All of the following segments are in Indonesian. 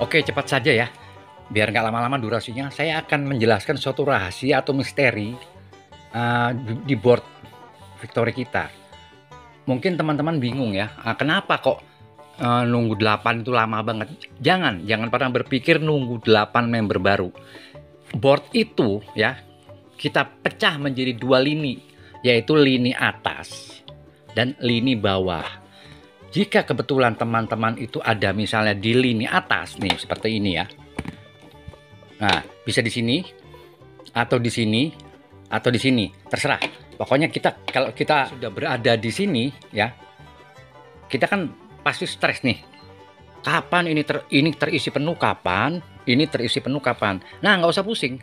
Oke, cepat saja ya. Biar nggak lama-lama durasinya, saya akan menjelaskan suatu rahasia atau misteri di board Victory kita. Mungkin teman-teman bingung ya, kenapa kok nunggu 8 itu lama banget. Jangan pernah berpikir nunggu 8 member baru. Board itu ya, kita pecah menjadi 2 lini, yaitu lini atas dan lini bawah. Jika kebetulan teman-teman itu ada misalnya di lini atas nih, seperti ini ya. Nah, bisa di sini atau di sini atau di sini, terserah. Pokoknya kalau kita sudah berada di sini ya, kita kan pasti stres nih. Kapan ini terisi penuh, kapan ini terisi penuh, kapan. Nah, nggak usah pusing.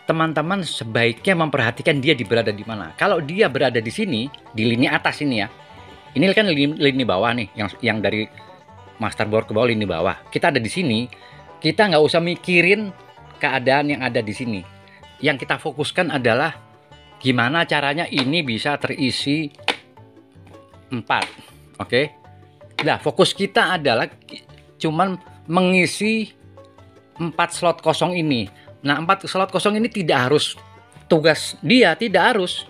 Teman-teman sebaiknya memperhatikan dia berada di mana. Kalau dia berada di sini, di lini atas ini ya. Ini kan lini bawah nih, yang dari masterboard ke bawah lini bawah. Kita ada di sini, kita nggak usah mikirin keadaan yang ada di sini. Yang kita fokuskan adalah gimana caranya ini bisa terisi 4. Oke. Nah, fokus kita adalah cuman mengisi 4 slot kosong ini. Nah, 4 slot kosong ini tidak harus tugas dia, tidak harus.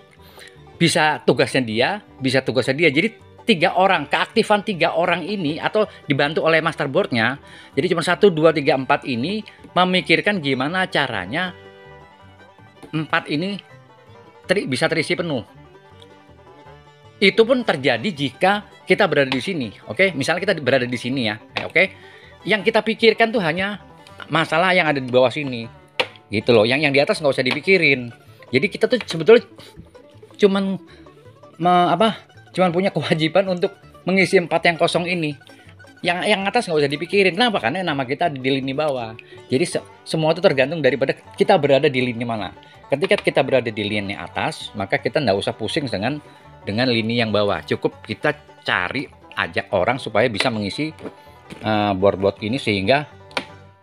Bisa tugasnya dia, bisa tugasnya dia. Jadi 3 orang, keaktifan 3 orang ini atau dibantu oleh masterboardnya. Jadi cuma 1, 2, 3, 4 ini memikirkan gimana caranya 4 ini bisa terisi penuh. Itu pun terjadi jika kita berada di sini. Oke, misalnya kita berada di sini ya. Oke. Yang kita pikirkan tuh hanya masalah yang ada di bawah sini. Gitu loh. Yang di atas nggak usah dipikirin. Jadi kita tuh sebetulnya cuman cuman punya kewajiban untuk mengisi 4 yang kosong ini. Yang atas nggak usah dipikirin. Kenapa? Karena nama kita di lini bawah. Jadi semua itu tergantung daripada kita berada di lini mana. Ketika kita berada di lini atas, maka kita nggak usah pusing dengan lini yang bawah. Cukup kita cari ajak orang supaya bisa mengisi board-board ini sehingga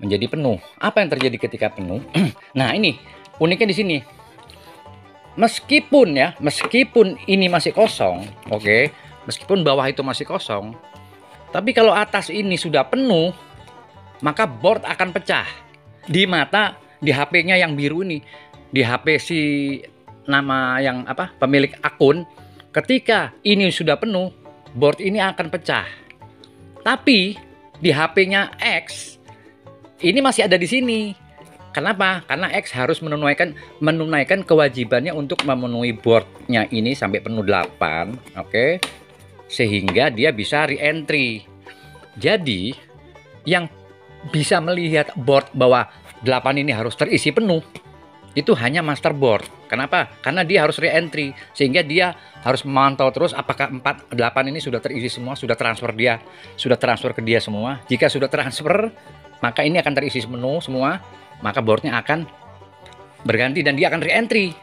menjadi penuh. Apa yang terjadi ketika penuh? Nah, ini uniknya di sini. Meskipun ini masih kosong, oke, meskipun bawah itu masih kosong, tapi kalau atas ini sudah penuh, maka board akan pecah di HP-nya yang biru ini, di HP si nama yang pemilik akun. Ketika ini sudah penuh, board ini akan pecah. Tapi di HP-nya X ini masih ada di sini. Kenapa? Karena X harus menunaikan kewajibannya untuk memenuhi boardnya ini sampai penuh 8, oke? Sehingga dia bisa re-entry. Jadi yang bisa melihat board bahwa 8 ini harus terisi penuh itu hanya masterboard. Kenapa? Karena dia harus re-entry, sehingga dia harus memantau terus apakah 8 ini sudah terisi semua, sudah transfer ke dia semua. Jika sudah transfer, maka ini akan terisi penuh semua. Maka boardnya akan berganti dan dia akan re-entry.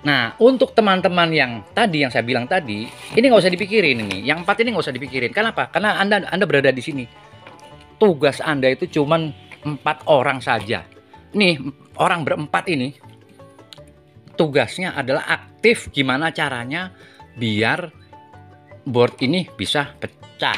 Nah, untuk teman-teman yang saya bilang tadi, ini nggak usah dipikirin ini. Yang 4 ini nggak usah dipikirin. Kenapa? Karena Anda berada di sini. Tugas Anda itu cuman 4 orang saja. Nih, orang berempat ini tugasnya adalah aktif gimana caranya biar board ini bisa pecah.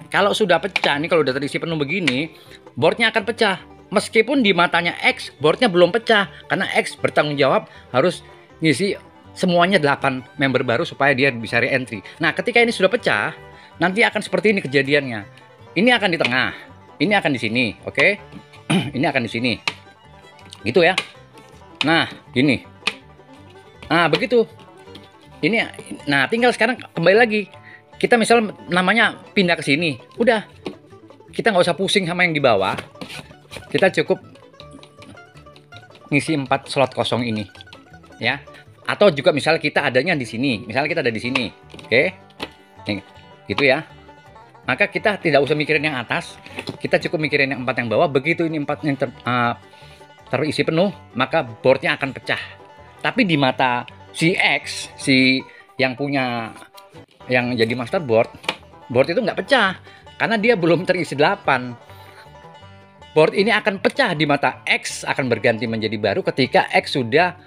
Kalau sudah pecah, nih kalau udah terisi penuh begini, boardnya akan pecah. Meskipun di matanya X, boardnya belum pecah. Karena X bertanggung jawab harus ngisi semuanya 8 member baru supaya dia bisa re-entry. Nah, ketika ini sudah pecah, nanti akan seperti ini kejadiannya. Ini akan di tengah, ini akan di sini, oke? Ini akan di sini. Gitu ya. Nah, gini. Nah, begitu. Nah, tinggal sekarang kembali lagi. Kita misal namanya pindah ke sini. Udah. Kita nggak usah pusing sama yang di bawah. Kita cukup ngisi 4 slot kosong ini, ya. Atau juga misalnya kita adanya di sini, misalnya kita ada di sini, oke, nih, gitu ya. Maka kita tidak usah mikirin yang atas, kita cukup mikirin yang 4 yang bawah. Begitu ini 4 yang terisi penuh, maka boardnya akan pecah. Tapi di mata si X, si yang punya, yang jadi masterboard, board itu nggak pecah karena dia belum terisi 8. Board ini akan pecah di mata X, akan berganti menjadi baru ketika X sudah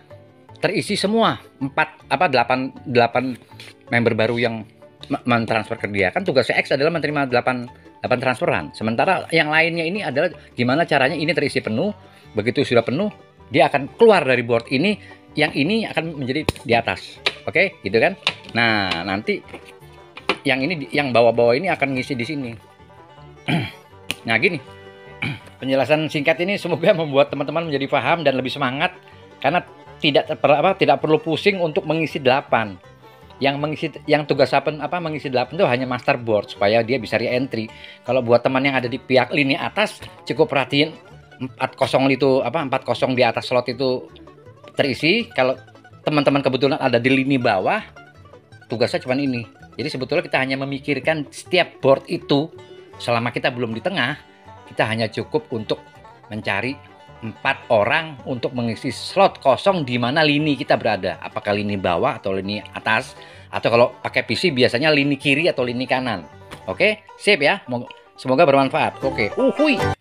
terisi semua 8 member baru yang mentransfer ke dia. Kan tugasnya X adalah menerima 8 transferan. Sementara yang lainnya ini adalah gimana caranya ini terisi penuh. Begitu sudah penuh, dia akan keluar dari board ini, yang ini akan menjadi di atas. Oke, gitu kan? Nah, nanti yang ini, yang bawah-bawah ini akan ngisi di sini. Nah, gini. Penjelasan singkat ini semoga membuat teman-teman menjadi paham dan lebih semangat, karena tidak perlu pusing untuk mengisi 8. Yang tugas mengisi 8 itu hanya master board supaya dia bisa re-entry. Kalau buat teman yang ada di pihak lini atas, cukup perhatiin 40 itu 40 di atas slot itu terisi. Kalau teman-teman kebetulan ada di lini bawah, tugasnya cuma ini. Jadi sebetulnya kita hanya memikirkan setiap board itu selama kita belum di tengah, kita hanya cukup untuk mencari 4 orang untuk mengisi slot kosong di mana lini kita berada. Apakah lini bawah atau lini atas, atau kalau pakai PC biasanya lini kiri atau lini kanan. Oke, sip ya. Semoga bermanfaat. Oke. Uhuy.